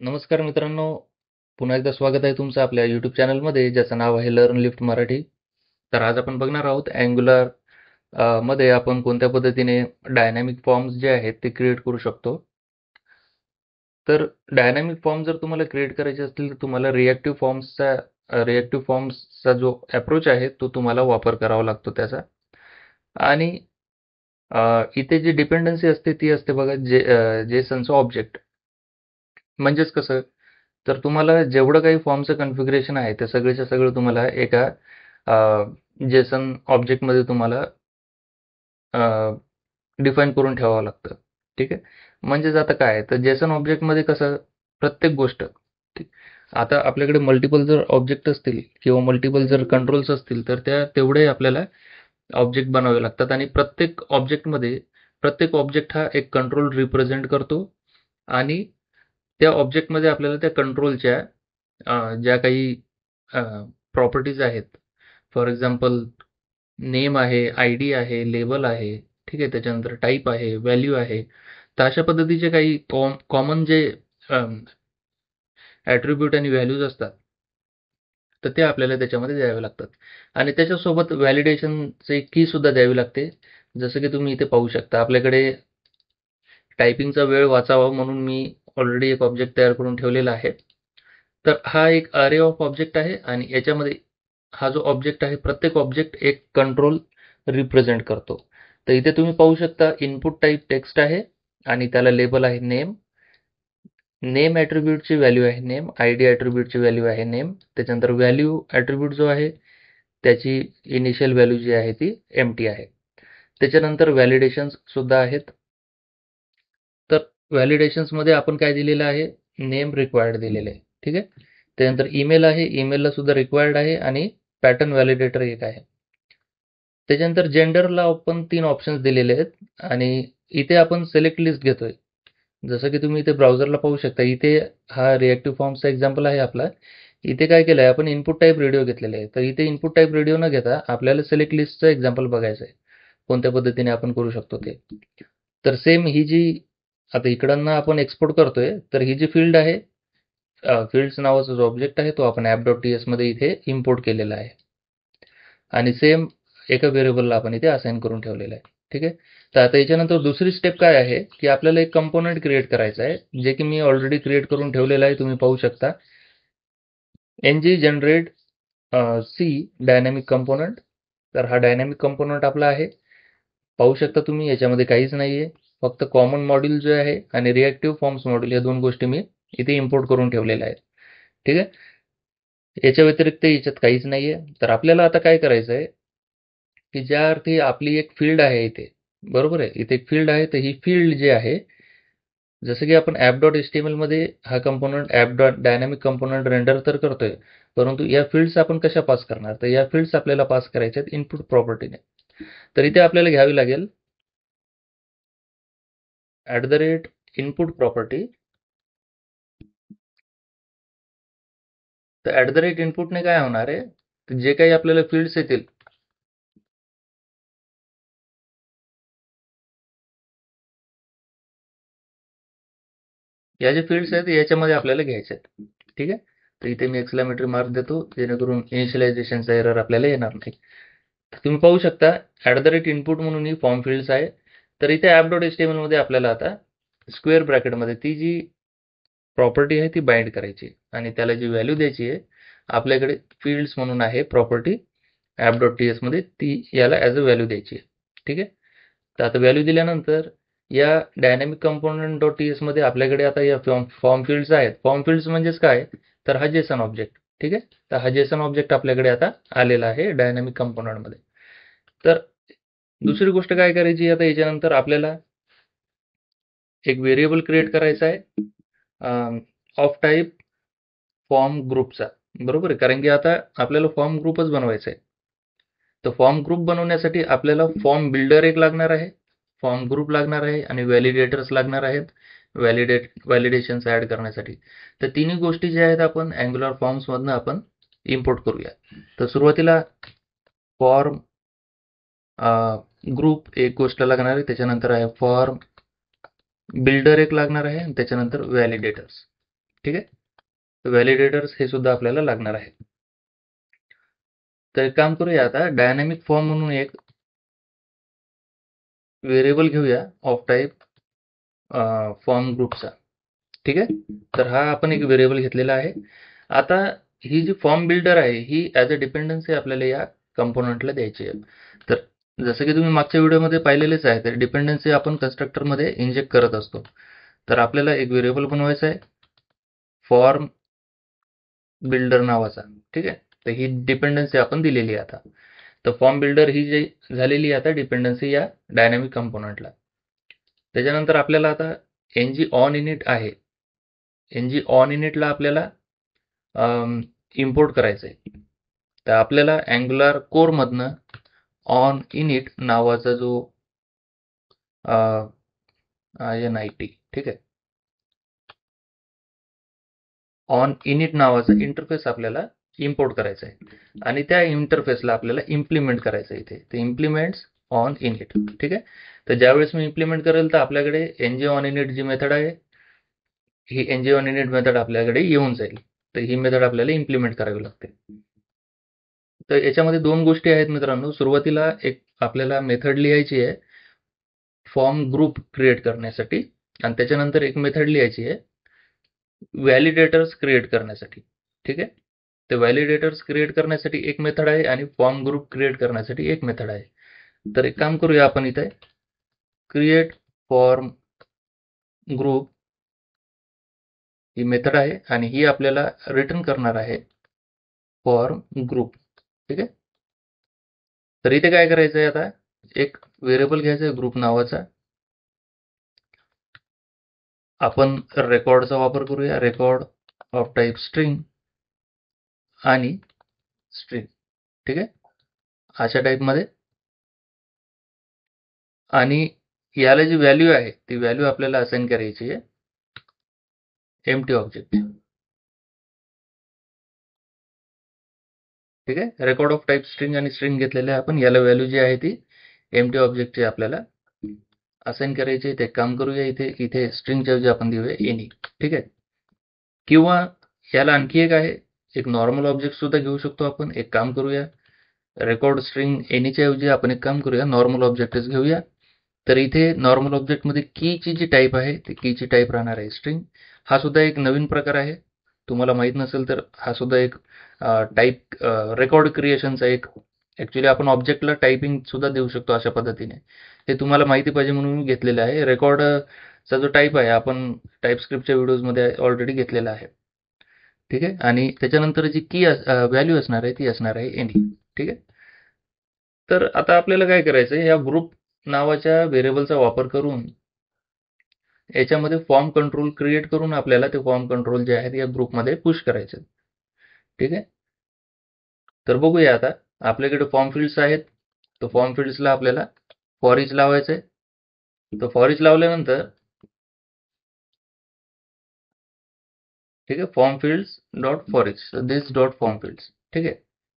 नमस्कार मित्रांनो, पुन्हा एकदा स्वागत आहे तुमचं आपल्या यूट्यूब चॅनलमध्ये ज्याचं नाव आहे लर्न लिफ्ट मराठी. तर आज आपण बघणार आहोत अँग्युलर मध्ये आपण कोणत्या पद्धतीने डायनॅमिक फॉर्म्स जे आहेत ते क्रिएट करू शकतो. तर डायनॅमिक फॉर्म जर तुम्हाला क्रिएट करायचे असतील तर तुम्हाला रिएक्टिव्ह फॉर्म्सचा जो अप्रोच आहे तो तुम्हाला वापर करावा लागतो त्याचा. आणि इथे जी डिपेंडन्सी असते ती असते बघा जेसनचं ऑब्जेक्ट. म्हणजेच कसं, तर तुम्हाला जेवढं काही फॉर्मचं कॉन्फिगरेशन आहे ते सगळेच्या सगळं तुम्हाला एका जेसन ऑब्जेक्टमध्ये तुम्हाला डिफाईन करून ठेवावं लागतं. ठीक आहे. म्हणजेच आता काय आहे, तर जेसन ऑब्जेक्टमध्ये कसं प्रत्येक गोष्ट ठीक. आता आपल्याकडे मल्टिपल जर ऑब्जेक्ट असतील किंवा मल्टिपल जर कंट्रोल्स असतील तर त्या तेवढे आपल्याला ऑब्जेक्ट बनवावे लागतात आणि प्रत्येक ऑब्जेक्ट हा एक कंट्रोल रिप्रेझेंट करतो आणि त्या ऑब्जेक्टमध्ये आपल्याला त्या कंट्रोलच्या ज्या काही प्रॉपर्टीज आहेत, फॉर एक्झाम्पल नेम आहे, आय डी आहे, लेबल आहे, ठीक आहे, त्याच्यानंतर टाईप आहे, व्हॅल्यू आहे. तर अशा पद्धतीचे काही कॉमन जे ॲट्रिब्यूट आणि व्हॅल्यूज असतात, तर ते आपल्याला त्याच्यामध्ये द्यावे लागतात. आणि त्याच्यासोबत व्हॅलिडेशनचे की सुद्धा द्यावी लागते. जसं की तुम्ही इथे पाहू शकता, आपल्याकडे टायपिंगचा वेळ वाचावा म्हणून मी ऑलरेडी एक ऑब्जेक्ट तयार करून ठेवलेला आहे. तर हा एक अरे ऑफ ऑब्जेक्ट आहे आणि याच्यामध्ये हा जो ऑब्जेक्ट आहे, प्रत्येक ऑब्जेक्ट एक कंट्रोल रिप्रेझेंट करतो. तर इथे तुम्ही पाहू शकता इनपुट टाईप टेक्स्ट आहे आणि त्याला लेबल आहे नेम. नेम ॲट्रिब्यूटची व्हॅल्यू आहे नेम, आय डी ॲट्रिब्यूटची व्हॅल्यू आहे नेम. त्याच्यानंतर व्हॅल्यू ॲट्रिब्यूट जो आहे त्याची इनिशियल व्हॅल्यू जी आहे ती एम्प्टी आहे. त्याच्यानंतर व्हॅलिडेशन्स सुद्धा आहेत. तर व्हॅलिडेशन्समध्ये आपण काय दिलेलं आहे, नेम रिक्वायर्ड दिलेलं आहे. ठीक आहे. त्यानंतर ईमेल आहे, ईमेलला सुद्धा रिक्वायर्ड आहे आणि पॅटर्न व्हॅलिडेटर एक आहे. त्याच्यानंतर जेंडरला आपण 3 ऑप्शन्स दिलेले आहेत आणि इथे आपण सिलेक्ट लिस्ट घेतोय. जसं की तुम्ही इथे ब्राउझरला पाहू शकता. इथे हा रिएक्टिव्ह फॉर्मचा एक्झाम्पल आहे आपला. इथे काय केलं आहे आपण इनपुट टाइप रेडिओ घेतलेले आहे. तर इथे इनपुट टाइप रेडिओ न घेता आपल्याला सिलेक्ट लिस्टचं एक्झाम्पल बघायचं आहे. कोणत्या पद्धतीने आपण करू शकतो ते. तर सेम ही जी आता इकडनं आपण एक्सपोर्ट करतोय, तर ही जी फील्ड आहे, फील्ड्स नावाचा जो ऑब्जेक्ट आहे तो आपण app.ts मध्ये इथे इम्पोर्ट केलेला आहे. आणि सेम एका व्हेरिएबलला आपण इथे असाइन करून ठेवलेलं आहे. ठीक आहे. तर आता याच्यानंतर दुसरी स्टेप काय आहे, की आपल्याला एक कंपोनंट क्रिएट करायचा आहे, जे की मी ऑलरेडी क्रिएट करून ठेवलेलं आहे. तुम्ही पाहू शकता. ng generate c dynamic component. तर हा डायनॅमिक कंपोनंट आपला आहे. पाहू शकता तुम्ही याच्यामध्ये काहीच नाहीये. फक्त कॉमन मॉड्यूल जे आहे आणि रिएक्टिव्ह फॉर्म्स मॉड्यूल या दोन गोष्टी मी इथे इम्पोर्ट करून ठेवलेल्या आहेत. ठीक आहे. याच्या व्यतिरिक्त याच्यात काहीच नाहीये. तर आपल्याला आता काय करायचं आहे, की ज्या अर्थी आपली एक फील्ड आहे इथे, बरोबर आहे. इथे एक फील्ड आहे, तर ही फील्ड जी आहे, जसं की आपण app.html मध्ये हा कंपोनंट डायनॅमिक कंपोनंट रेंडर तर करतोय, परंतु या फील्ड्स आपण कशा पास करणार? तर या फील्ड्स आपल्याला पास करायच्या आहेत इनपुट प्रॉपर्टीने. तर इथे आपल्याला घ्यावी लागेल @input प्रॉपर्टी. तर @inputने काय होणार आहे, तर जे काही आपल्याला फील्ड्स येतील, या जे फील्ड्स आहेत याच्यामध्ये आपल्याला घ्यायचे आहेत. ठीक आहे. तर इथे मी एक्सक्लेमेटरी मार्क देतो जेणेकरून इनिशियलायझेशनचा एरर आपल्याला येणार नाही. तर तुम्ही पाहू शकता @input म्हणून ही फॉर्म फील्ड्स आहे. तर इथे app.html मध्ये आपल्याला आता स्क्वेअर ब्रॅकेटमध्ये ती जी प्रॉपर्टी आहे ती बाइंड करायची आणि त्याला जी व्हॅल्यू द्यायची आहे, आपल्याकडे फील्ड्स म्हणून आहे प्रॉपर्टी app.ts मध्ये, ती याला ॲज अ व्हॅल्यू द्यायची आहे. ठीक आहे. तर आता व्हॅल्यू दिल्यानंतर या डायनॅमिक कंपोनंट डॉट टी एसमध्ये आपल्याकडे आता या फॉर्म फील्ड्स आहेत. फॉर्म फील्ड्स म्हणजेच काय, तर हा जेसन ऑब्जेक्ट. ठीक आहे. तर हा जेसन ऑब्जेक्ट आपल्याकडे आता आलेला आहे डायनॅमिक कंपोनंटमध्ये. तर दुसरी गोष्ट काय करायची, आता याच्यानंतर आपल्याला एक व्हेरिएबल क्रिएट करायचा आहे ऑफ टाईप फॉर्म ग्रुपचा. बरोबर आहे. कारण की आता आपल्याला फॉर्म ग्रुपच बनवायचा आहे. तर फॉर्म ग्रुप बनवण्यासाठी आपल्याला फॉर्म बिल्डर एक लागणार आहे, फॉर्म ग्रुप लागणार आहे आणि व्हॅलिडेटर्स लागणार आहेत व्हॅलिडेशन्स ॲड करण्यासाठी. तर तिन्ही गोष्टी ज्या आहेत आपण अँग्युलर फॉर्म्समधनं आपण इम्पोर्ट करूया. तर सुरुवातीला फॉर्म ग्रुप एक गोष्ट लागणार आहे, त्याच्यानंतर आहे फॉर्म बिल्डर एक लागणार आहे आणि त्याच्यानंतर व्हॅलिडेटर्स. ठीक आहे. व्हॅलिडेटर्स हे सुद्धा आपल्याला लागणार आहे. तर एक काम करूया, आता डायनॅमिक फॉर्म म्हणून एक व्हेरिएबल घेऊया ऑफ टाईप फॉर्म ग्रुपचा. ठीक आहे. तर हा आपण एक व्हेरिएबल घेतलेला आहे. आता ही जी फॉर्म बिल्डर आहे ही ॲज अ डिपेंडन्सी आपल्याला या कंपोनंटला द्यायची आहे. तर जसं की तुम्ही मागच्या व्हिडिओमध्ये पाहिलेलेच आहे, तर डिपेंडन्सी आपण कन्स्ट्रक्टरमध्ये इंजेक्ट करत असतो. तर आपल्याला एक व्हेरिएबल बनवायचा आहे फॉर्म बिल्डर नावाचा. ठीक आहे. तर ही डिपेंडन्सी आपण दिलेली आहे आता. तर फॉर्म बिल्डर ही जी झालेली आहे आता डिपेंडन्सी या डायनॅमिक कंपोनंटला. त्याच्यानंतर आपल्याला आता ng ऑन इनिट आहे. ng ऑन इनिटला आपल्याला इम्पोर्ट करायचं आहे. तर आपल्याला अँग्युलर कोरमधनं ऑन इनिट नावाचा जो NIT, ठीक आहे, ऑन इनिट नावाचा इंटरफेस आपल्याला इम्पोर्ट करायचा आहे आणि त्या इंटरफेसला आपल्याला इम्प्लिमेंट करायचं आहे इथे. ते इम्प्लिमेंट्स ऑन इनिट. ठीक आहे. तर ज्यावेळेस मी इम्प्लिमेंट करेल तर आपल्याकडे ng ऑन इनिट जी मेथड आहे ही ng ऑन इनिट मेथड आपल्याकडे येऊन जाईल. तर ही मेथड आपल्याला इम्प्लिमेंट करावी लागते. तर याच्यामध्ये दोन गोष्टी आहेत मित्रांनो. सुरुवातीला एक आपल्याला मेथड लिहायची आहे फॉर्म ग्रुप क्रिएट करण्यासाठी आणि त्याच्यानंतर एक मेथड लिहायची आहे व्हॅलिडेटर्स क्रिएट करण्यासाठी. ठीक आहे. ते व्हॅलिडेटर्स क्रिएट करण्यासाठी एक मेथड आहे आणि फॉर्म ग्रुप क्रिएट करण्यासाठी एक मेथड आहे. तर एक काम करूया आपण इथे क्रिएट फॉर्म ग्रुप ही मेथड आहे आणि ही आपल्याला रिटर्न करणार आहे फॉर्म ग्रुप. ठीक आहे. तर इथे काय करायचं आहे, आता एक व्हेरिएबल घ्यायचा आहे ग्रुप नावाचा. आपण रेकॉर्डचा वापर करूया, रेकॉर्ड ऑफ टाईप स्ट्रिंग आणि स्ट्रिंग. ठीक आहे. अशा टाईपमध्ये. आणि याला जी व्हॅल्यू आहे ती व्हॅल्यू आपल्याला असाइन करायची आहे एम्प्टी ऑब्जेक्ट. ठीक आहे. रेकॉर्ड ऑफ टाईप स्ट्रिंग आणि स्ट्रिंग घेतलेले आहे आपण. याला व्हॅल्यू जी आहे ती एम्प्टी ऑब्जेक्टची आपल्याला असाइन करायची आहे. ते काम करूया इथे स्ट्रिंगच्या ऐवजी आपण देऊया एनी. ठीक आहे. किंवा याला आणखी एक आहे, एक नॉर्मल ऑब्जेक्ट सुद्धा घेऊ शकतो आपण. एक काम करूया, रेकॉर्ड स्ट्रिंग एनीच्या ऐवजी आपण एक काम करूया नॉर्मल ऑब्जेक्टच घेऊया. तर इथे नॉर्मल ऑब्जेक्टमध्ये कीची जी टाईप आहे ती कीची टाईप राहणार आहे स्ट्रिंग. हा सुद्धा एक नवीन प्रकार आहे. तुम्हाला माहीत नसेल तर हा सुद्धा एक टाईप रेकॉर्ड क्रिएशनचा एक ॲक्च्युली आपण ऑब्जेक्टला टायपिंग सुद्धा देऊ शकतो अशा पद्धतीने. हे तुम्हाला माहिती पाहिजे म्हणून मी घेतलेलं आहे. रेकॉर्डचा जो टाईप आहे आपण टाईपस्क्रिप्टच्या व्हिडिओजमध्ये ऑलरेडी घेतलेला आहे. ठीक आहे. आणि त्याच्यानंतर जी की व्हॅल्यू असणार आहे ती असणार आहे एनी. ठीक आहे. तर आता आपल्याला काय करायचं आहे, या ग्रुप नावाच्या व्हेरिएबलचा वापर करून याच्यामध्ये फॉर्म कंट्रोल क्रिएट करून आपल्याला ते फॉर्म कंट्रोल जे आहेत या ग्रुपमध्ये पुश करायचे. ठीक आहे. तर बघूया आता आपल्याकडे फॉर्म फील्ड्स आहेत. तर फॉर्म फील्ड्सला आपल्याला फॉर इच लावायचं आहे. तर फॉर इच लावल्यानंतर ठीक आहे form fields dot for each this dot form fields. ठीक आहे.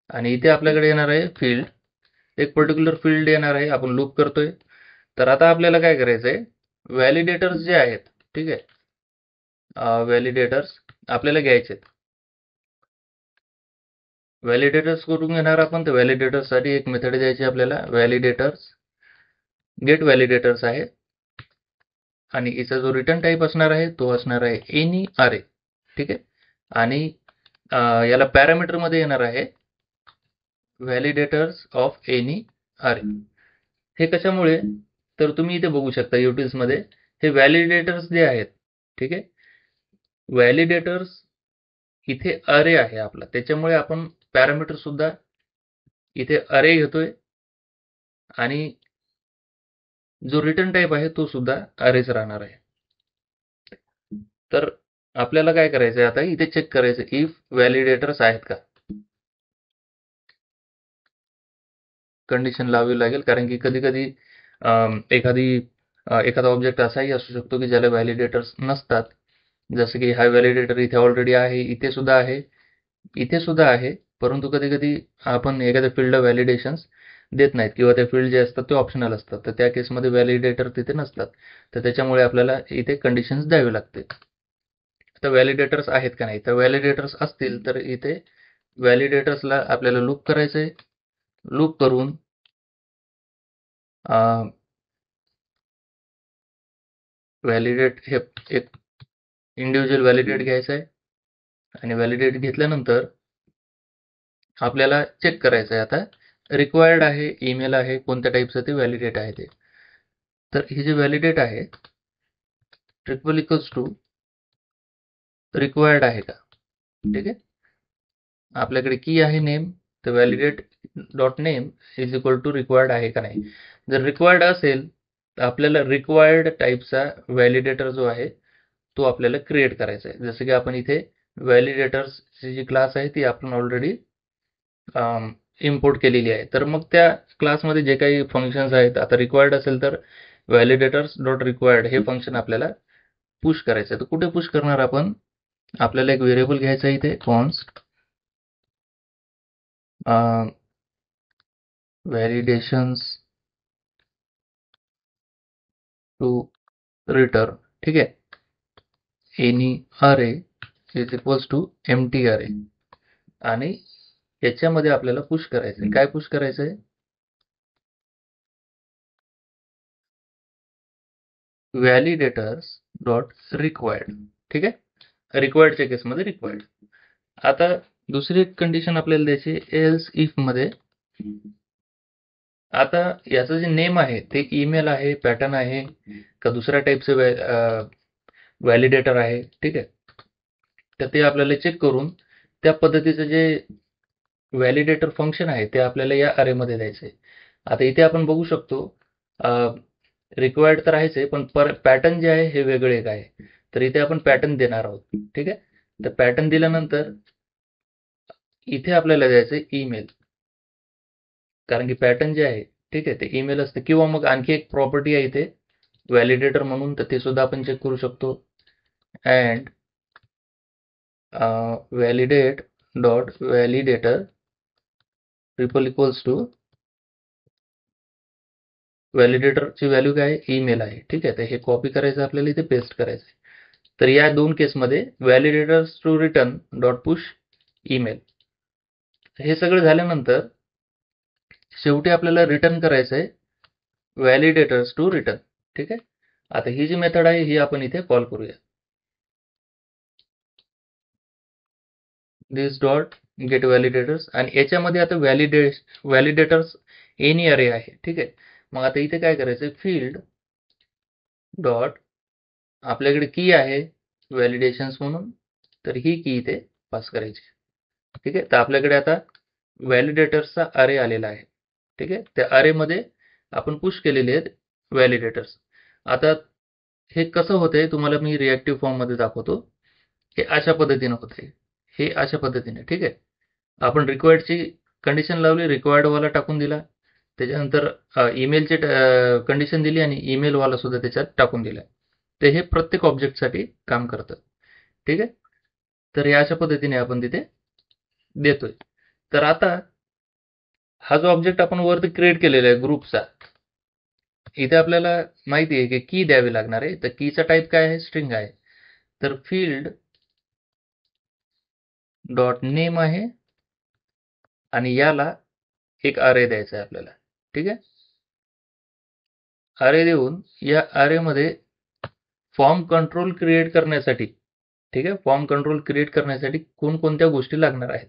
आणि इथे आपल्याकडे येणार आहे फील्ड, एक पर्टिक्युलर फील्ड येणार आहे. आपण लूप करतोय. तर आता आपल्याला काय करायचं आहे, व्हॅलिडेटर्स जे आहेत, ठीक आहे, व्हॅलिडेटर्स आपल्याला घ्यायचे आहेत. व्हॅलिडेटर्स करून घेणार आपण. तर व्हॅलिडेटर्ससाठी एक मेथड द्यायची आपल्याला व्हॅलिडेटर्स गेट व्हॅलिडेटर्स आहे आणि याचा जो रिटर्न टाईप असणार आहे तो असणार आहे एनी अरे. ठीक आहे. आणि याला पॅरामीटरमध्ये येणार आहे व्हॅलिडेटर्स ऑफ एनी अरे. हे कशामुळे, तर तुम्ही इथे बघू शकता युटिल्समध्ये हे व्हॅलिडेटर्स जे आहेत, ठीक आहे, व्हॅलिडेटर्स इथे अरे आहे आपला, त्याच्यामुळे आपण पॅरामीटर सुद्धा इथे अरे घेतोय आणि जो रिटर्न टाईप आहे तो सुद्धा अरेच राहणार आहे. तर आपल्याला काय करायचं आहे, आता इथे चेक करायचं इफ व्हॅलिडेटर्स आहेत का, कंडिशन लावावी लागेल. कारण की कधी कधी एखादा ऑब्जेक्ट असाही असू शकतो की ज्याला व्हॅलिडेटर्स नसतात. जसं की हा व्हॅलिडेटर इथे ऑलरेडी आहे, इथे सुद्धा आहे, इथे सुद्धा आहे, परंतु कधी कधी आपण एखाद्या फील्डला व्हॅलिडेशन्स देत नाहीत किंवा ते फील्ड जे असतात ते ऑप्शनल असतात. तर त्या केसमध्ये व्हॅलिडेटर तिथे नसतात. तर त्याच्यामुळे आपल्याला इथे कंडिशन्स द्यावे लागते. तर व्हॅलिडेटर्स आहेत का नाही. तर व्हॅलिडेटर्स असतील तर इथे व्हॅलिडेटर्सला आपल्याला लूप करायचं आहे. लूप करून व्हॅलिडेट हे एक इंडिव्हिज्युअल व्हॅलिडेट घ्यायचं आहे आणि व्हॅलिडेट घेतल्यानंतर आपल्याला चेक करायचं आहे आता रिक्वायर्ड आहे, ईमेल आहे, कोणत्या टाईपचं ते व्हॅलिडेट आहे ते. तर हे जे व्हॅलिडेट आहे ट्रिपल इक्वल्स टू रिक्वायर्ड आहे का. ठीक आहे. आपल्याकडे की आहे नेम, तर validate dot name is equal to required आहे का नाही. जर रिक्वायर्ड असेल तर आपल्याला रिक्वायर्ड टाईपचा व्हॅलिडेटर जो आहे तो आपल्याला क्रिएट करायचा आहे. जसं की आपण इथे व्हॅलिडेटर्सची जी क्लास आहे ती आपण ऑलरेडी इम्पोर्ट केलेली आहे. तर मग त्या क्लासमध्ये जे काही फंक्शन्स आहेत, आता रिक्वायर्ड असेल तर व्हॅलिडेटर्स डॉट रिक्वायर्ड हे फंक्शन आपल्याला पुश करायचं आहे. तर कुठे पुश करणार आपण, आपल्याला एक व्हेरिएबल घ्यायचं आहे इथे कॉन्स्ट व्हॅलिडेशन्स टू रिटर्न. ठीक आहे. एनी अरे इज इक्वल्स टू एम्प्टी अरे आणि याच्यामध्ये आपल्याला पुश करायचं आहे. काय पुश करायचं आहे, व्हॅलिडेटर्स डॉट रिक्वायर्ड. ठीक आहे. रिक्वायर्डच्या केसमध्ये रिक्वायर्ड. आता दुसरी एक कंडिशन आपल्याला द्यायची एल्स इफ मध्ये. आता याचं जे नेम आहे ते ईमेल आहे, पॅटर्न आहे का दुसऱ्या टाईपचं व्हॅलिडेटर आहे. ठीक आहे. तर ते आपल्याला चेक करून त्या पद्धतीचं जे व्हॅलिडेटर फंक्शन आहे ते आपल्याला या अरेमध्ये द्यायचं आहे. आता इथे आपण बघू शकतो रिक्वायर्ड तर आहेच आहे, पण पॅटर्न जे आहे हे वेगळे एक आहे. तर इथे आपण पॅटर्न देणार आहोत. ठीक आहे. तर पॅटर्न दिल्यानंतर इथे आपल्याला द्यायचं आहे ईमेल, कारण की पॅटर्न जे आहे ठीक आहे ते ईमेल असते. किंवा मग आणखी एक प्रॉपर्टी आहे इथे व्हॅलिडेटर म्हणून, तर ते सुद्धा आपण चेक करू शकतो. And validate dot validator triple equals to व्हॅलिडेटरची व्हॅल्यू काय आहे, ईमेल आहे. ठीक आहे. तर हे कॉपी करायचं आपल्याला, इथे पेस्ट करायचं आहे. तर या दोन केसमध्ये validators to return dot push email. हे सगळं झाल्यानंतर शेवटी आपल्याला रिटर्न करायचं आहे व्हॅलिडेटर्स टू रिटर्न. ठीक आहे. आता ही जी मेथड आहे ही आपण इथे कॉल करूया. दिस डॉट गेट व्हॅलिडेटर्स आणि याच्यामध्ये आता व्हॅलिडेटर्स एनी अरे आहे. ठीक आहे. मग आता इथे काय करायचं, फील्ड डॉट आपल्याकडे की आहे व्हॅलिडेशन्स म्हणून, तर ही की इथे पास करायची. ठीक आहे. तर आपल्याकडे आता व्हॅलिडेटर्सचा अरे आलेला आहे. ठीक आहे. त्या अरेमध्ये आपण पुश केलेले आहेत व्हॅलिडेटर्स. आता हे कसं होतंय तुम्हाला मी रिॲक्टिव्ह फॉर्ममध्ये दाखवतो. हे अशा पद्धतीने होतंय, हे अशा पद्धतीने. ठीक आहे. आपण रिक्वायर्डची कंडिशन लावली, रिक्वायर्डवाला टाकून दिला, त्याच्यानंतर ईमेलची कंडिशन दिली आणि ईमेलवाला सुद्धा त्याच्यात टाकून दिला. तर हे प्रत्येक ऑब्जेक्टसाठी काम करतं. ठीक आहे. तर या अशा पद्धतीने आपण तिथे देतोय. तर आता हा जो ऑब्जेक्ट आपण वरती क्रिएट केलेला आहे ग्रुपचा, इथे आपल्याला माहिती आहे की की द्यावी लागणार आहे. तर कीचा टाईप काय आहे, स्ट्रिंग आहे. तर फील्ड डॉट नेम आहे आणि याला एक अरे द्यायचा आहे आपल्याला. ठीक आहे. अरे देऊन या अरेमध्ये फॉर्म कंट्रोल क्रिएट करण्यासाठी, ठीक आहे, फॉर्म कंट्रोल क्रिएट करण्यासाठी कोणकोणत्या गोष्टी लागणार आहेत.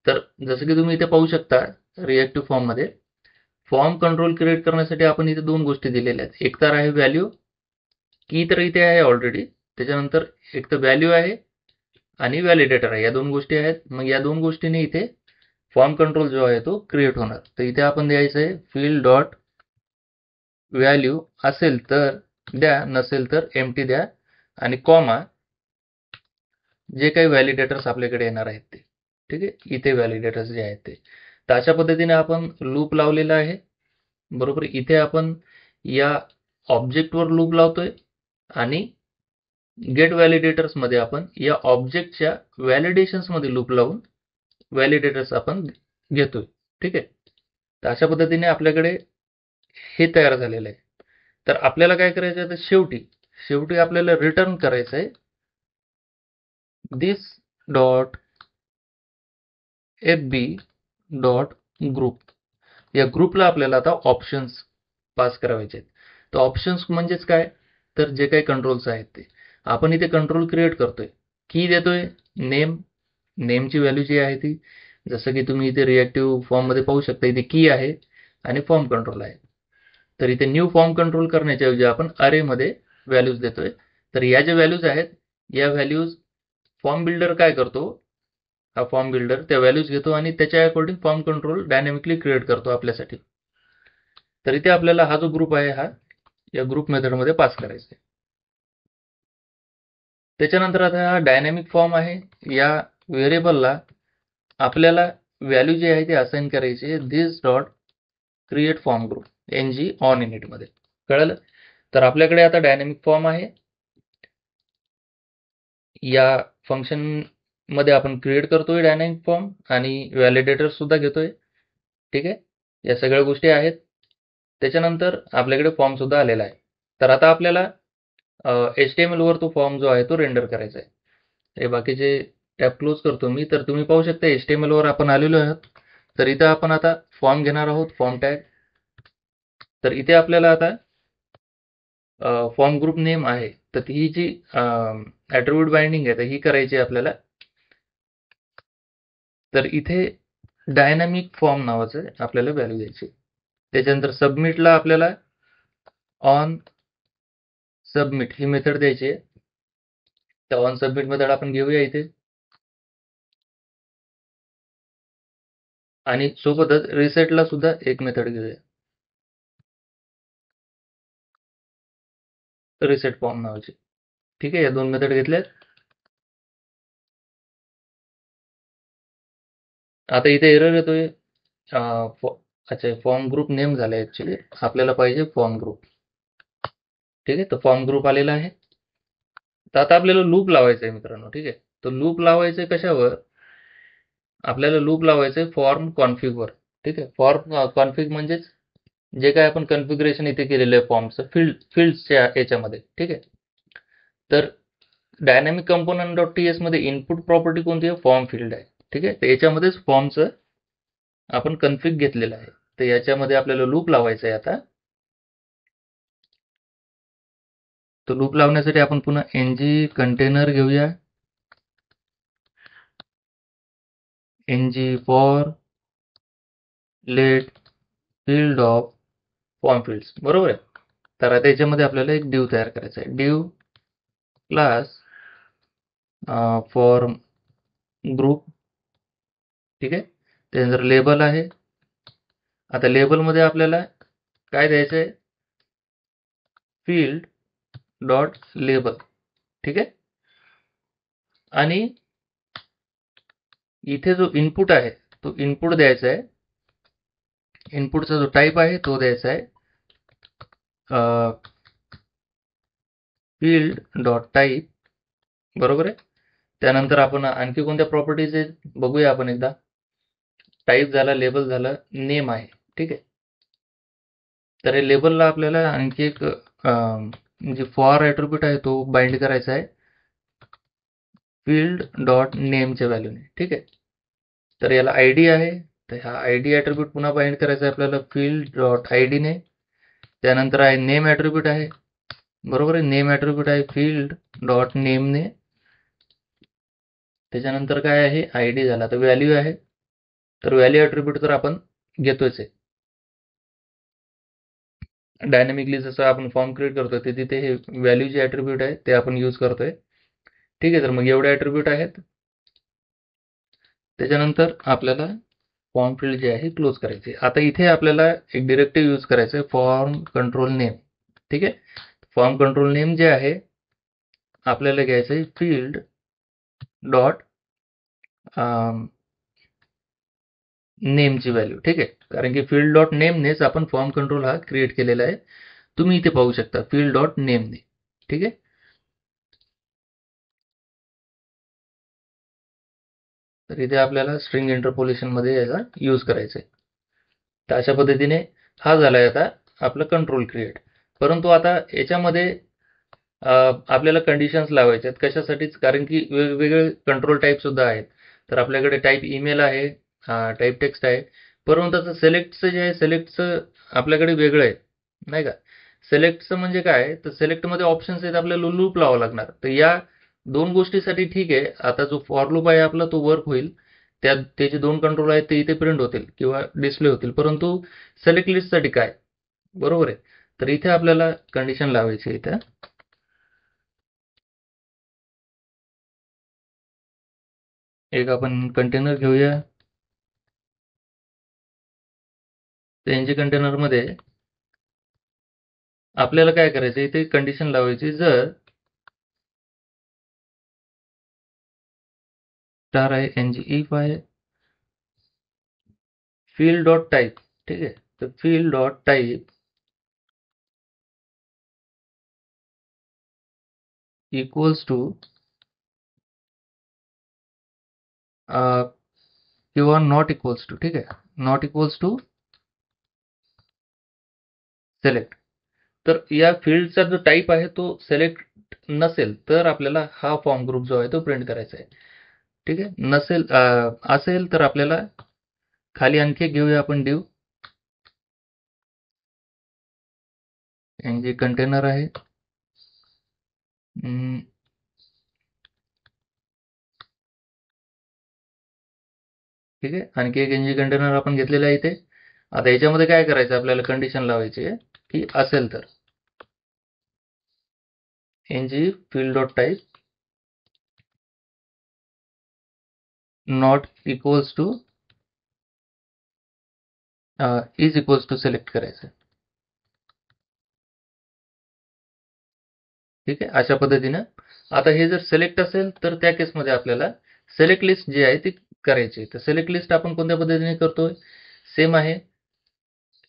तर जसं की तुम्ही इथे पाहू शकता रिॲक्टिव्ह फॉर्ममध्ये फॉर्म कंट्रोल क्रिएट करण्यासाठी आपण इथे दोन गोष्टी दिलेल्या आहेत. एक तर आहे व्हॅल्यू, की तर इथे आहे ऑलरेडी. त्याच्यानंतर एक तर व्हॅल्यू आहे आणि व्हॅलिडेटर आहे. या दोन गोष्टी आहेत. मग या दोन गोष्टीने इथे फॉर्म कंट्रोल जो आहे तो क्रिएट होणार. तर इथे आपण द्यायचं आहे फील्ड डॉट व्हॅल्यू, असेल तर द्या, नसेल तर एम्प्टी द्या आणि कॉमा जे काही व्हॅलिडेटर्स आपल्याकडे येणार आहेत ते. ठीक आहे. इथे व्हॅलिडेटर्स जे आहेत ते. तर अशा पद्धतीने आपण लूप लावलेला आहे. बरोबर. इथे आपण या ऑब्जेक्टवर लूप लावतोय आणि गेट व्हॅलिडेटर्स मध्ये आपण या ऑब्जेक्टच्या व्हॅलिडेशन्स मध्ये लूप लावून व्हॅलिडेटर्स आपण घेतोय. ठीक आहे. तर अशा पद्धतीने आपल्याकडे हे तयार झालेलं आहे. तर आपल्याला काय करायचं आहे, तर शेवटी आपल्याला रिटर्न करायचं आहे this dot fb dot group, या ग्रुपला आपल्याला आता ऑप्शन्स पास करायचे आहेत. तर ऑप्शन्स म्हणजेच काय, तर जे काही कंट्रोल्स आहेत ते आपण इथे कंट्रोल क्रिएट करतोय, की देतोय नेम, नेमची व्हॅल्यू जी आहे ती, जसं की तुम्ही इथे रिएक्टिव्ह फॉर्ममध्ये पाहू शकता, इथे की आहे आणि फॉर्म कंट्रोल आहे. तर इथे न्यू फॉर्म कंट्रोल करण्याच्या ऐवजी आपण अरेमध्ये व्हॅल्यूज देतोय. तर या ज्या व्हॅल्यूज आहेत, या व्हॅल्यूज फॉर्म बिल्डर काय करतो, हा फॉर्म बिल्डर त्या व्हॅल्यूज घेतो आणि त्याच्या according form control dynamically create करतो आपल्यासाठी. तर इथे आपल्याला हा जो ग्रुप आहे हा या ग्रुप मेथडमध्ये पास करायचा आहे. त्याच्यानंतर आता हा डायनॅमिक फॉर्म आहे, या व्हेरिएबलला आपल्याला व्हॅल्यू जी आहे ती असाइन करायची आहे this dot create form group ng on init मध्ये. कळलं? तर आपल्याकडे आता डायनॅमिक फॉर्म आहे, या फंक्शन मध्ये आपण क्रिएट करतोय डायनॅमिक फॉर्म आणि व्हॅलिडेटर सुद्धा घेतोय. ठीक आहे, या सगळ्या गोष्टी आहेत. त्याच्यानंतर आपल्याकडे फॉर्म सुद्धा आलेला आहे. तर आता आपल्याला HTML वर तो फॉर्म जो आहे तो रेंडर करायचा आहे. हे बाकीचे टॅब क्लोज करतो मी. तर तुम्ही पाहू शकता HTML वर आपण आलेलो आहोत. तर इथं आपण आता फॉर्म घेणार आहोत, फॉर्म टॅग. तर इथे आपल्याला आता फॉर्म ग्रुप नेम आहे, तर ही जी ॲट्रिब्यूट बाइंडिंग आहे तर ही करायची आहे आपल्याला. तर इथे डायनॅमिक फॉर्म नावाचं आपल्याला व्हॅल्यू द्यायची. त्याच्यानंतर सबमिटला आपल्याला ऑन सबमिट ही मेथड द्यायची आहे. तर ऑन सबमिट मेथड आपण घेऊया इथे, आणि सोबतच रिसेटला सुद्धा एक मेथड घेऊया, रिसेट फॉर्म नावाची. ठीक आहे, या दोन मेथड घेतल्यात. आता इथे एरर येतोय. अच्छा, फॉर्म ग्रुप नेम झालाय ऍक्च्युली, आपल्याला पाहिजे फॉर्म ग्रुप. ठीक आहे, तर फॉर्म ग्रुप आलेला आहे. तर आता आपल्याला लूप लावायचं आहे मित्रांनो. ठीक आहे, तर लूप लावायचं कशावर, आपल्याला लूप लावायचं आहे फॉर्म कॉन्फिगवर. ठीक आहे, फॉर्म कॉन्फिग म्हणजेच जे काय आपण कॉन्फिगरेशन इथे केलेलं आहे फॉर्मचं फील्ड्सच्या याच्यामध्ये. ठीक आहे, तर डायनॅमिक कंपोनंट डॉट टीएस मध्ये इनपुट प्रॉपर्टी कोणती आहे, फॉर्म फील्ड आहे. ठीक आहे, तर याच्यामध्येच फॉर्मचं आपण कन्फिग घेतलेलं आहे. तर याच्यामध्ये आपल्याला लूप लावायचं आहे आता. तर लूप लावण्यासाठी आपण पुन्हा ng कंटेनर घेऊया, ng for let field of form fields. बरोबर आहे. तर आता याच्यामध्ये आपल्याला एक डिव तयार करायचा आहे, डिव क्लास फॉर्म ग्रुप. ठीक आहे, त्यानंतर लेबल आहे. आता लेबलमध्ये आपल्याला काय द्यायचं आहे, फील्ड डॉट लेबल. ठीक आहे, आणि इथे जो इनपुट आहे तो इनपुट द्यायचा आहे. इनपुटचा जो टाईप आहे तो द्यायचा आहे फील्ड डॉट टाईप. बरोबर आहे. त्यानंतर आपण आणखी कोणत्या प्रॉपर्टीज आहेत बघूया आपण एकदा. टाईप झाला, लेबल झालं, नेम आहे. ठीक आहे, तर हे लेबलला आपल्याला आणखी एक म्हणजे फॉर ॲट्रिब्यूट आहे तो बाइंड करायचा आहे फील्ड डॉट नेमच्या व्हॅल्यूने. ठीक आहे, तर याला आय डी आहे, तर हा आय डी ॲट्रिब्यूट पुन्हा बाइंड करायचा आहे आपल्याला फील्ड डॉट आय डीने. त्यानंतर आहे नेम ॲट्रिब्यूट आहे. बरोबर आहे, नेम ॲट्रिब्यूट आहे फील्ड डॉट नेमने. त्याच्यानंतर काय आहे, आय डी झाला. तर व्हॅल्यू आहे, तर व्हॅल्यू ॲट्रिब्यूट तर आपण घेतोच आहे. डायनॅमिकली जसं आपण फॉर्म क्रिएट करतोय ते तिथे हे व्हॅल्यू जे ॲट्रिब्यूट आहे ते आपण यूज करतोय. ठीक आहे, तर मग एवढे ॲट्रिब्यूट आहेत. त्याच्यानंतर आपल्याला फॉर्म फील्ड जे आहे क्लोज करायचे. आता इथे आपल्याला एक डिरेक्टिव्ह यूज करायचं आहे, फॉर्म कंट्रोल नेम. ठीक आहे, फॉर्म कंट्रोल नेम जे आहे आपल्याला घ्यायचं आहे फील्ड डॉट नेमची व्हॅल्यू. ठीक आहे, कारण की फील्ड डॉट नेमनेच आपण फॉर्म कंट्रोल हा क्रिएट केलेला आहे. तुम्ही इथे पाहू शकता फील्ड डॉट नेमने. ठीक आहे, तर इथे आपल्याला स्ट्रिंग इंटरपोलेशन मध्ये याचा यूज करायचा आहे. तर अशा पद्धतीने हा झालाय आता आपलं कंट्रोल क्रिएट. परंतु आता याच्यामध्ये आपल्याला कंडिशन्स लावायचे आहेत कशासाठीच, कारण की वेगवेगळे कंट्रोल टाईप सुद्धा आहेत. तर आपल्याकडे टाईप ईमेल आहे, टाईप टेक्स्ट आहे, परंतु आता सिलेक्टचं जे आहे, सिलेक्टचं आपल्याकडे वेगळं आहे, नाही का. सिलेक्टचं म्हणजे काय, तर सिलेक्टमध्ये ऑप्शन्स आहेत, आपल्याला लूप लावावं लागणार. तर या दोन गोष्टीसाठी ठीक आहे, आता जो फॉर लूप आहे आपला तो वर्क होईल, त्याचे दोन कंट्रोल आहेत ते इथे प्रिंट होतील किंवा डिस्प्ले होतील, परंतु सिलेक्ट लिस्टसाठी काय, बरोबर आहे. तर इथे आपल्याला कंडिशन लावायची आहे. इथे एक आपण कंटेनर घेऊया. एनजी कंटेनरमध्ये आपल्याला काय करायचं, इथे कंडिशन लावायची, जर स्टार आहे एनजी इफ आहे फील्ड डॉट टाईप, ठीक आहे. तर field dot type equals to किंवा नॉट इक्वल्स टू, ठीक आहे, नॉट इक्वल्स टू सिलेक्ट. तर या फील्डचा जो टाईप आहे तो सिलेक्ट नसेल तर आपल्याला हा फॉर्म ग्रुप जो आहे तो प्रिंट करायचा आहे, ठीक आहे. नसेल असेल तर आपल्याला खाली आणखी एक घेऊया आपण डिव एनजी कंटेनर आहे. ठीक आहे, आणखी एक एनजी कंटेनर आपण घेतलेला आहे इथे. आता याच्यामध्ये काय करायचं, आपल्याला कंडिशन लावायची आहे की असेल तर ng field dot type not equals to is equals to select करायचं, ठीक आहे, अशा पद्धतीनं. आता हे जर सिलेक्ट असेल तर त्या केसमध्ये आपल्याला सिलेक्ट लिस्ट जी आहे ती करायची. तर सिलेक्ट लिस्ट आपण कोणत्या पद्धतीने करतोय, सेम आहे,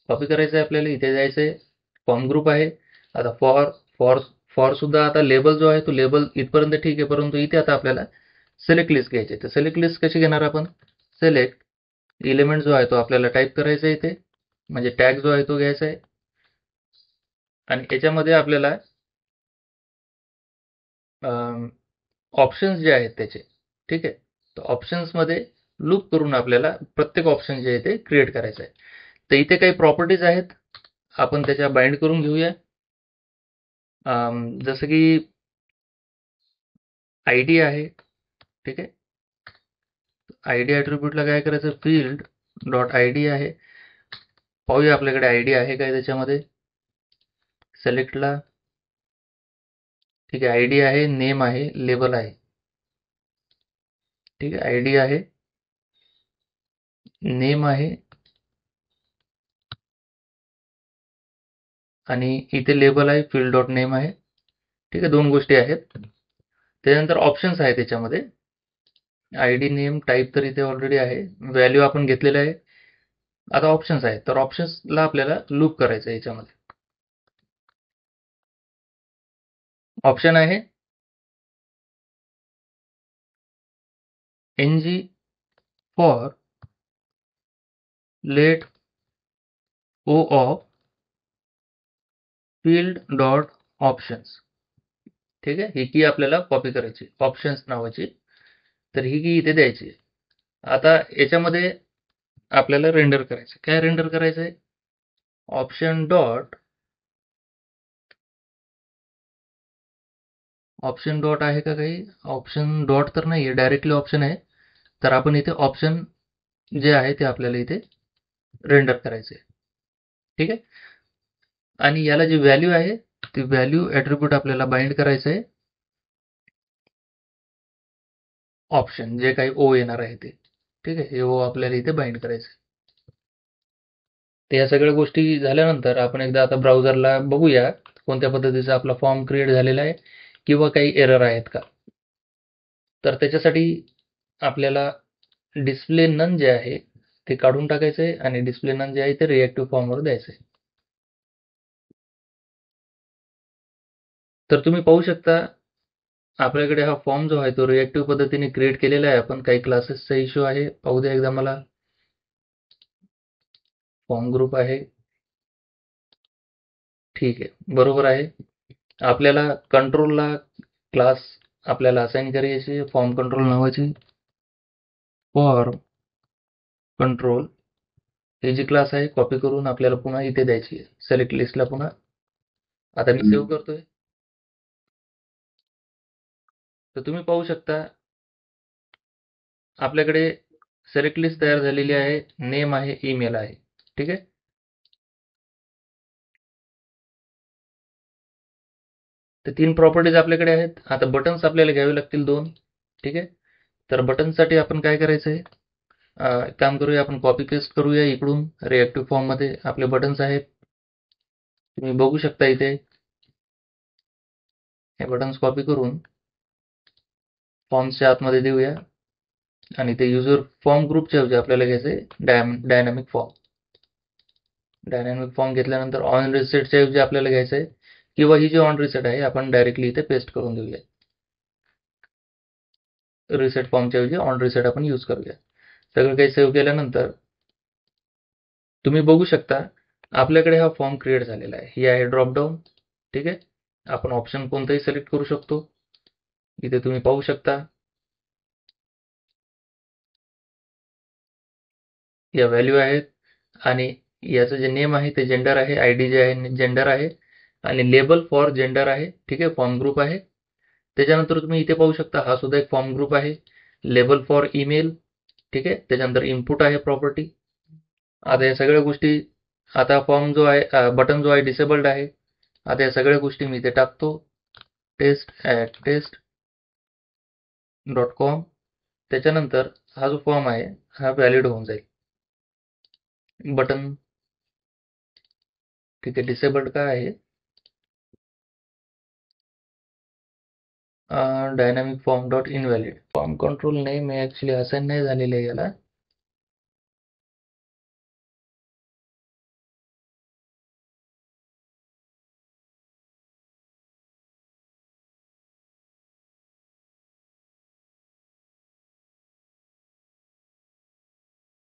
कॉपी करायचं आहे आपल्याला, इथे जायचं आहे, फॉर्म ग्रुप आहे. आता फॉर फॉर फॉर सुद्धा आता लेबल जो आहे तो लेबल इथपर्यंत ठीक आहे, परंतु इथे आता आपल्याला सिलेक्ट लिस्ट घ्यायची. तर सिलेक्ट लिस्ट कशी घेणार आपण, सिलेक्ट एलिमेंट जो आहे तो आपल्याला टाईप करायचा आहे इथे, म्हणजे टॅग जो आहे तो घ्यायचा आहे, आणि याच्यामध्ये आपल्याला ऑप्शन्स जे आहेत त्याचे, ठीक आहे. तर ऑप्शन्समध्ये लूप करून आपल्याला प्रत्येक ऑप्शन जे आहे ते क्रिएट करायचं आहे. तर इथे काही प्रॉपर्टीज आहेत, आपण त्याच्या बाइंड करून घेऊया. जसं की आयडी आहे, ठीक आहे. आयडी ॲट्रिब्यूटला काय करायचं, फील्ड डॉट आयडी आहे. पाहूया आपल्याकडे आयडी आहे काय त्याच्यामध्ये, सिलेक्टला, ठीक आहे. आयडी आहे, नेम आहे, लेबल आहे, ठीक आहे. आयडी आहे, नेम आहे, आणि इथे लेबल आहे, फील्ड डॉट नेम आहे, ठीक आहे. दोन गोष्टी आहेत. त्याच्यानंतर ऑप्शन्स आहे त्याच्यामध्ये, आयडी नेम टाईप तर इथे ऑलरेडी आहे, व्हॅल्यू आपण घेतलेलं आहे. आता ऑप्शन्स आहेत, तर ऑप्शन्सला आपल्याला लूप करायचं आहे. याच्यामध्ये ऑप्शन आहे ng for let o of field dot options, ठीक आहे. ही की आपल्याला कॉपी करायची, ऑप्शन्स नावाची. तर ही की इथे द्यायची. आता याच्यामध्ये आपल्याला रेंडर करायचं, काय रेंडर करायचं आहे, ऑप्शन डॉट, ऑप्शन डॉट आहे का काही, ऑप्शन डॉट तर नाही आहे, डायरेक्टली ऑप्शन आहे. तर आपण इथे ऑप्शन जे आहे ते आपल्याला इथे रेंडर करायचे, ठीक आहे. आणि याला जी व्हॅल्यू आहे ती व्हॅल्यू ॲट्रिब्यूट आपल्याला बाइंड करायचं आहे, ऑप्शन जे काही ओ येणार आहे ते, ठीक आहे. हे ओ आपल्याला इथे बाइंड करायचं आहे. तर या सगळ्या गोष्टी झाल्यानंतर आपण एकदा आता ब्राउझरला बघूया कोणत्या पद्धतीचा आपला फॉर्म क्रिएट झालेला आहे किंवा काही एरर आहेत का. तर त्याच्यासाठी आपल्याला डिस्प्ले नन जे आहे ते काढून टाकायचं आहे, आणि डिस्प्ले नन जे आहे ते रिएक्टिव्ह फॉर्मवर द्यायचं आहे. तर तुम्ही पाहू शकता आपल्याकडे हा फॉर्म जो आहे तो रिएक्टिव्ह पद्धतीने क्रिएट केलेला आहे आपण. काही क्लासेसचा इश्यू आहे, पाहू द्या एकदा मला. फॉर्म ग्रुप आहे, ठीक आहे, बरोबर आहे. आपल्याला कंट्रोलला क्लास आपल्याला असाइन करायची फॉर्म कंट्रोल नावाची फॉर्म कंट्रोल ही जी क्लास आहे कॉपी करून आपल्याला पुन्हा इथे द्यायची आहे सिलेक्ट लिस्टला पुन्हा. आता मी सेव्ह करतोय तर तुम्ही पाहू शकता आपल्याकडे सिलेक्ट लिस्ट तयार झालेली आहे, नेम आहे, ईमेल आहे. ठीक आहे. तर 3 प्रॉपर्टीज आपल्याकडे आहेत. आता बटन्स आपल्याला घ्यावे लागतील 2. ठीक आहे. तर बटनसाठी आपण काय करायचं आहे, एक काम करूया, आपण कॉपी पेस्ट करूया इकडून रिएक्टिव्ह फॉर्ममध्ये आपले बटन्स आहेत. तुम्ही बघू शकता इथे हे बटन्स कॉपी करून फॉर्म्सच्या आतमध्ये देऊया आणि ते युजर फॉर्म ग्रुपच्या ऐवजी आपल्याला घ्यायचे डायनॅमिक फॉर्म. डायनॅमिक फॉर्म घेतल्यानंतर ऑन रिसेटच्या ऐवजी आपल्याला घ्यायचं आहे किंवा ही जी ऑन रिसेट आहे आपण डायरेक्टली इथे पेस्ट करून देऊया. रिसेट फॉर्मच्या ऐवजी ऑन रिसेट आपण यूज करूया. सगळं काही सेव्ह केल्यानंतर तुम्ही बघू शकता आपल्याकडे हा फॉर्म क्रिएट झालेला आहे. ही आहे ड्रॉपडाऊन. ठीक आहे. आपण ऑप्शन कोणताही सिलेक्ट करू शकतो. इथे तुम्ही पाहू शकता या व्हॅल्यू आहेत आणि याचं जे नेम आहे ते जेंडर आहे, आयडी जे आहे जेंडर आहे आणि लेबल फॉर जेंडर आहे. ठीक आहे. फॉर्म ग्रुप आहे. त्याच्यानंतर तुम्ही इथे पाहू शकता हा सुद्धा एक फॉर्म ग्रुप आहे. Label for email. ठीक आहे. त्याच्यानंतर इनपुट आहे प्रॉपर्टी. आता या सगळ्या गोष्टी, आता फॉर्म जो आहे बटन जो आहे डिसेबल्ड आहे. आता या सगळ्या गोष्टी मी इथे टाकतो test@test.com. त्याच्यानंतर हा जो फॉर्म आहे हा व्हॅलिड होऊन जाईल. बटन ठीक आहे. डिसेबल्ड काय आहे, dynamic form dot invalid. Form control name हे ऍक्च्युली असाइन नाही झालेलं आहे याला.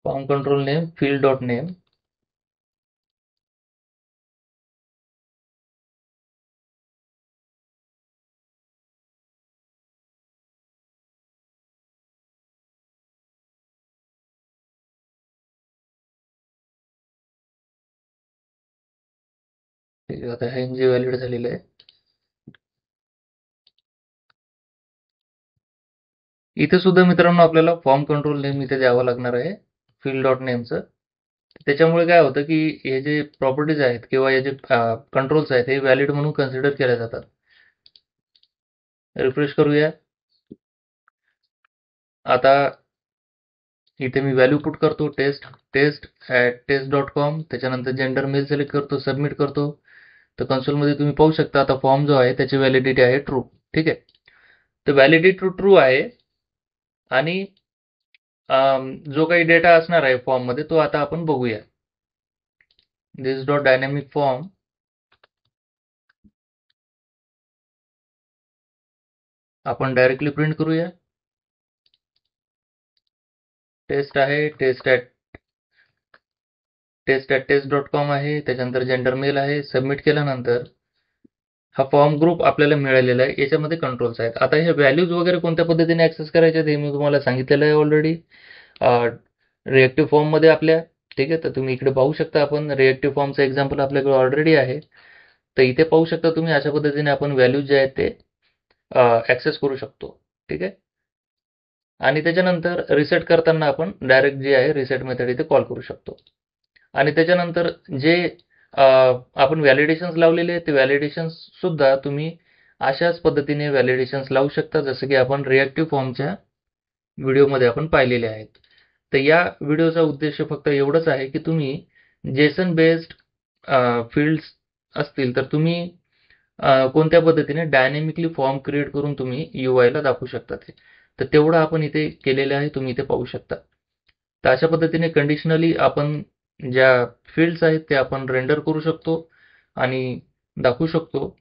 Form control name field dot name. ठीक आहे. आता हे जे व्हॅलिड झालेलं आहे इथे सुद्धा मित्रांनो आपल्याला फॉर्म कंट्रोल नेम इथे द्यावं लागणार आहे फील्ड डॉट नेमचं. त्याच्यामुळे काय होतं की हे जे प्रॉपर्टीज आहेत किंवा हे जे कंट्रोल्स आहेत हे व्हॅलिड म्हणून कन्सिडर केल्या जातात. रिफ्रेश करूया. आता इथे मी व्हॅल्यू पुट करतो test@test.com. त्याच्यानंतर जेंडर मेल सिलेक्ट करतो, सबमिट करतो. तर कन्सोलमध्ये तुम्ही पाहू शकता आता फॉर्म जो आहे त्याची व्हॅलिडिटी आहे ट्रू. ठीक आहे. तर व्हॅलिडिटी ट्रू आहे आणि जो काही डेटा असणार आहे फॉर्ममध्ये तो आता आपण बघूया. दिस डॉट डायनॅमिक फॉर्म आपण डायरेक्टली प्रिंट करूया. टेस्ट आहे, test@test.com आहे. त्याच्यानंतर जेंडर मेल आहे. सबमिट केल्यानंतर हा फॉर्म ग्रुप आपल्याला मिळालेला आहे. याच्यामध्ये कंट्रोल्स आहेत. आता हे व्हॅल्यूज वगैरे कोणत्या पद्धतीने ऍक्सेस करायचे ते मी तुम्हाला सांगितलेलं आहे ऑलरेडी रिएक्टिव्ह फॉर्ममध्ये आपल्या. ठीक आहे. तर तुम्ही इकडे पाहू शकता आपण रिएक्टिव्ह फॉर्मचं एक्झाम्पल आपल्याकडे ऑलरेडी आहे. तर इथे पाहू शकता तुम्ही अशा पद्धतीने आपण व्हॅल्यूज जे आहेत ते ऍक्सेस करू शकतो. ठीक आहे. आणि त्याच्यानंतर रिसेट करताना आपण डायरेक्ट जे आहे रिसेट मेथड इथे कॉल करू शकतो. आणि त्याच्यानंतर जे आपण व्हॅलिडेशन्स लावलेले ते व्हॅलिडेशन्स सुद्धा तुम्ही अशाच पद्धतीने व्हॅलिडेशन्स लावू शकता जसं की आपण रिएक्टिव्ह फॉर्मच्या व्हिडिओमध्ये आपण पाहिलेले आहेत. तर या व्हिडिओचा उद्देश फक्त एवढंच आहे की तुम्ही जेसन बेस्ड फील्ड्स असतील तर तुम्ही कोणत्या पद्धतीने डायनॅमिकली फॉर्म क्रिएट करून तुम्ही यूआयला दाखवू शकता ते. तर तेवढं आपण इथे केलेलं आहे, तुम्ही इथे पाहू शकता. तर अशा पद्धतीने कंडिशनली आपण ज्या फील्ड्स आहेत ते आपण रेंडर करू शकतो आणि दाखवू शकतो.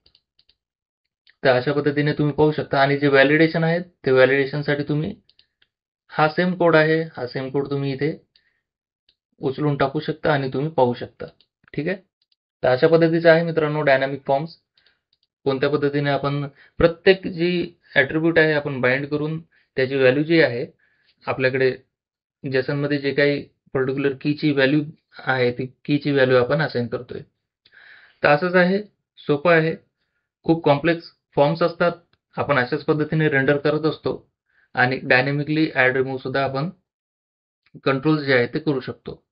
तर अशा पद्धतीने तुम्ही पाहू शकता. आणि जे व्हॅलिडेशन आहेत ते व्हॅलिडेशनसाठी तुम्ही हा सेम कोड आहे, हा सेम कोड तुम्ही इथे उचलून टाकू शकता आणि तुम्ही पाहू शकता. ठीक आहे. तर अशा पद्धतीचं आहे मित्रांनो डायनॅमिक फॉर्म्स. कोणत्या पद्धतीने आपण प्रत्येक जी ॲट्रिब्यूट आहे आपण बाइंड करून त्याची व्हॅल्यू जी आहे आपल्याकडे जेसनमध्ये जे काही पर्टिक्युलर कीची व्हॅल्यू आहे ती कीची व्हॅल्यू आपण असाइन करतोय. तर असंच आहे, सोपं आहे. खूप कॉम्प्लेक्स फॉर्म्स असतात. आपण अशाच पद्धतीने रेंडर करत असतो आणि डायनॅमिकली ॲड रिमूव्ह सुद्धा आपण कंट्रोल्स जे आहेत ते करू शकतो.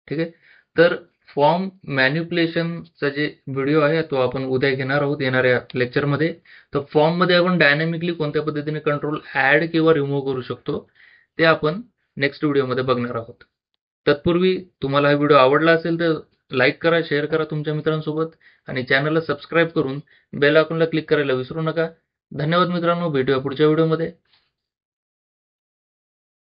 ठीक आहे. तर फॉर्म मॅनिप्युलेशनचा जे व्हिडिओ आहे तो आपण उद्या घेणार आहोत येणाऱ्या लेक्चरमध्ये. तर फॉर्ममध्ये आपण डायनॅमिकली कोणत्या पद्धतीने कंट्रोल ॲड किंवा रिमूव्ह करू शकतो ते आपण नेक्स्ट व्हिडिओमध्ये बघणार आहोत. तत्पूर्वी तुम्हाला हा व्हिडिओ आवडला असेल तर लाईक करा, शेअर करा तुमच्या मित्रांसोबत आणि चॅनलला सबस्क्राईब करून बेल आयकॉनला क्लिक करायला विसरू नका. धन्यवाद मित्रांनो, भेटूया पुढच्या व्हिडिओमध्ये.